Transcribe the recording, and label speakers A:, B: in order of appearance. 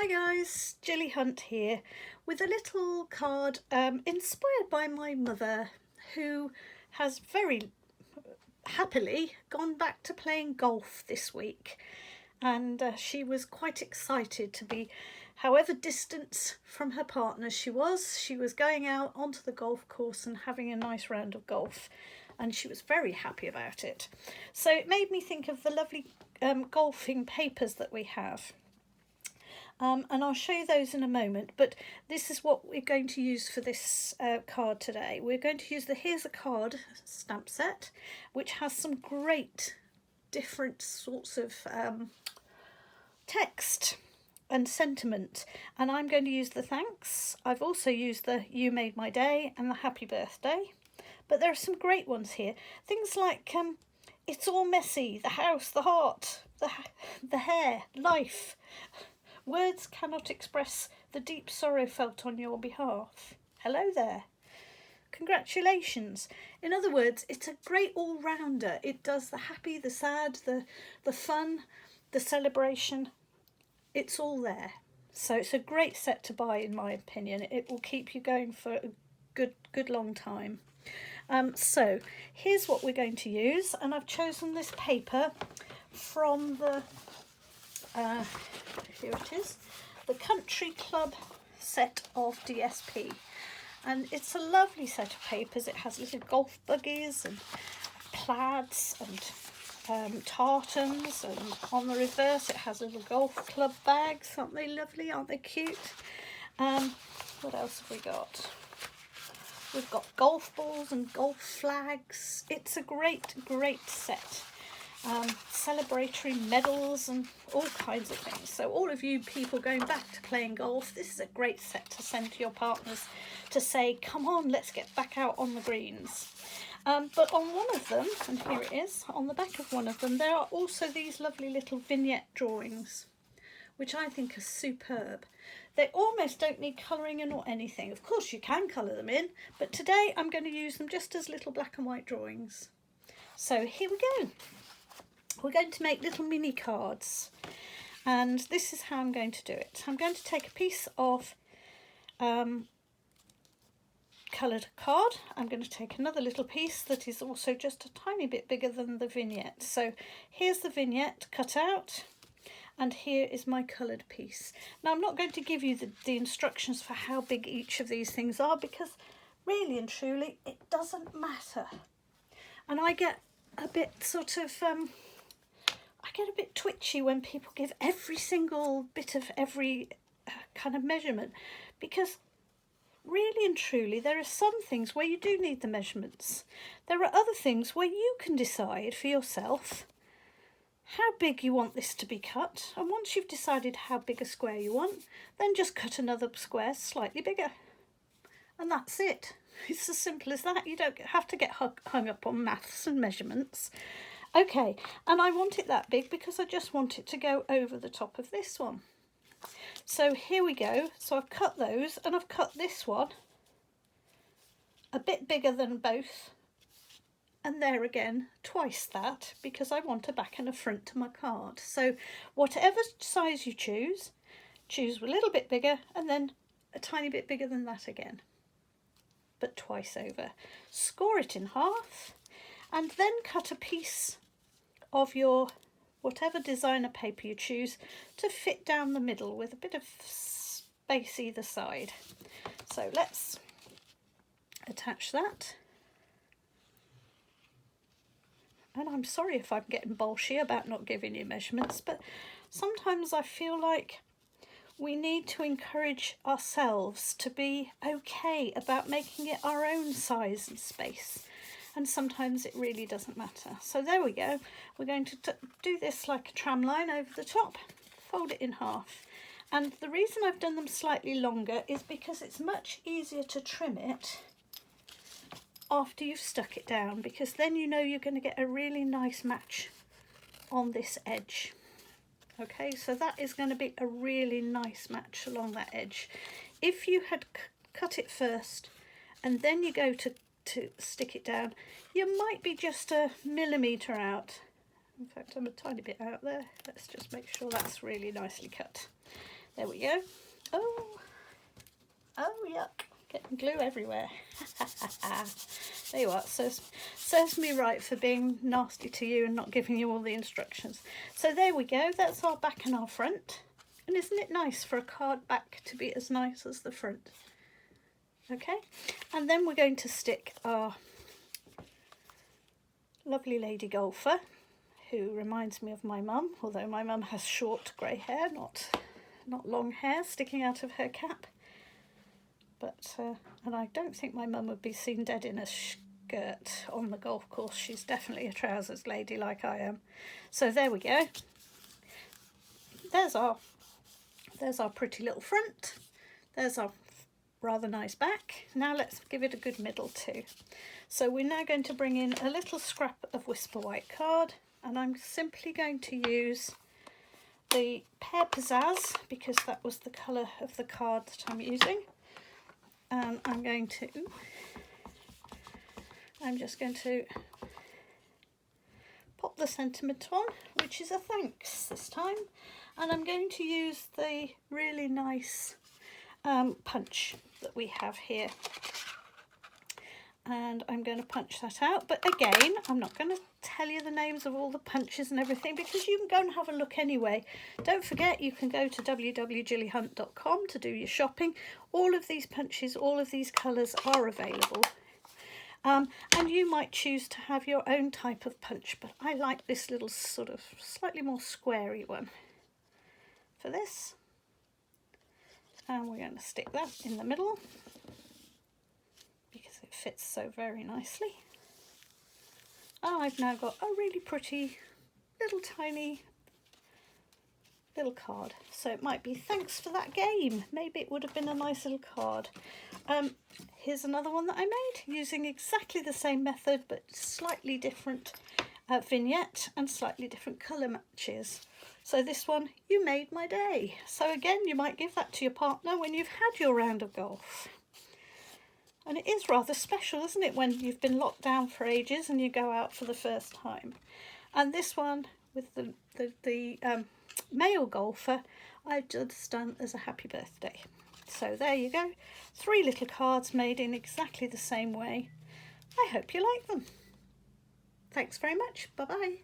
A: Hi guys, Gilly Hunt here with a little card inspired by my mother, who has very happily gone back to playing golf this week, and she was quite excited to be, however distant from her partner she was going out onto the golf course and having a nice round of golf, and she was very happy about it. So it made me think of the lovely golfing papers that we have. And I'll show you those in a moment, but this is what we're going to use for this card today. We're going to use the Here's a Card stamp set, which has some great different sorts of text and sentiment, and I'm going to use the thanks. I've also used the You Made My Day and the Happy Birthday, but there are some great ones here. Things like It's All Messy, the house, the heart, the hair, life. Words cannot express the deep sorrow felt on your behalf. Hello there. Congratulations. In other words, it's a great all-rounder. It does the happy, the sad, the fun, the celebration. It's all there. So it's a great set to buy, in my opinion. It will keep you going for a good long time. So here's what we're going to use, and I've chosen this paper from the here it is, the Country Club set of DSP, and it's a lovely set of papers. It has little golf buggies and plaids and tartans, and on the reverse it has little golf club bags. Aren't they lovely? Aren't they cute? What else have we got? We've got golf balls and golf flags. It's a great set. Celebratory medals and all kinds of things. So all of you people going back to playing golf, this is a great set to send to your partners to say, come on, let's get back out on the greens. But on one of them, and here it is, on the back of one of them, there are also these lovely little vignette drawings, which I think are superb. They almost don't need colouring in or anything. Of course you can colour them in, but today I'm going to use them just as little black and white drawings. So here we go. We're going to make little mini cards, and this is how I'm going to do it. I'm going to take a piece of coloured card. I'm going to take another little piece that is also just a tiny bit bigger than the vignette. So here's the vignette cut out, and here is my coloured piece. Now I'm not going to give you the instructions for how big each of these things are, because really and truly it doesn't matter. And I get a bit sort of I get a bit twitchy when people give every single bit of every kind of measurement, because really and truly there are some things where you do need the measurements. There are other things where you can decide for yourself how big you want this to be cut, and once you've decided how big a square you want, then just cut another square slightly bigger, and that's it. It's as simple as that. You don't have to get hung up on maths and measurements. Okay, and I want it that big because I just want it to go over the top of this one. So here we go. So I've cut those, and I've cut this one a bit bigger than both, and there again twice that, because I want a back and a front to my card. So whatever size you choose a little bit bigger and then a tiny bit bigger than that again, but twice over. Score it in half, and then cut a piece of your whatever designer paper you choose to fit down the middle with a bit of space either side. So let's attach that. And I'm sorry if I'm getting bolshy about not giving you measurements, but sometimes I feel like we need to encourage ourselves to be okay about making it our own size and space. And sometimes it really doesn't matter. So there we go. We're going to do this like a tram line over the top, fold it in half. And the reason I've done them slightly longer is because it's much easier to trim it after you've stuck it down, because then you know you're going to get a really nice match on this edge. Okay, so that is going to be a really nice match along that edge. If you had cut it first and then you go to stick it down, you might be just a millimetre out. In fact, I'm a tiny bit out there. Let's just make sure that's really nicely cut. There we go. Oh, yuck. Getting glue everywhere. There you are. Serves me right for being nasty to you and not giving you all the instructions. So there we go. That's our back and our front. And isn't it nice for a card back to be as nice as the front? Okay. And then we're going to stick our lovely lady golfer, who reminds me of my mum, although my mum has short grey hair, not long hair sticking out of her cap. But and I don't think my mum would be seen dead in a skirt on the golf course. She's definitely a trousers lady like I am. So there we go. There's our pretty little front. There's our rather nice back. Now let's give it a good middle too. So we're now going to bring in a little scrap of Whisper White card, and I'm simply going to use the Pear Pizzazz because that was the colour of the card that I'm using. And I'm just going to pop the sentiment on, which is a thanks this time. And I'm going to use the really nice punch that we have here. And I'm going to punch that out. But again, I'm not going to tell you the names of all the punches and everything because you can go and have a look anyway. Don't forget, you can go to www.gillyhunt.com to do your shopping. All of these punches, all of these colours are available. And you might choose to have your own type of punch, but I like this little sort of slightly more squarey one for this. And we're going to stick that in the middle because it fits so very nicely. And I've now got a really pretty little tiny little card. So it might be thanks for that game. Maybe it would have been a nice little card. Here's another one that I made using exactly the same method but slightly different vignette and slightly different colour matches. So this one, you made my day. So again, you might give that to your partner when you've had your round of golf. And it is rather special, isn't it, when you've been locked down for ages and you go out for the first time. And this one with the male golfer, I've just done as a happy birthday. So there you go. 3 little cards made in exactly the same way. I hope you like them. Thanks very much. Bye-bye.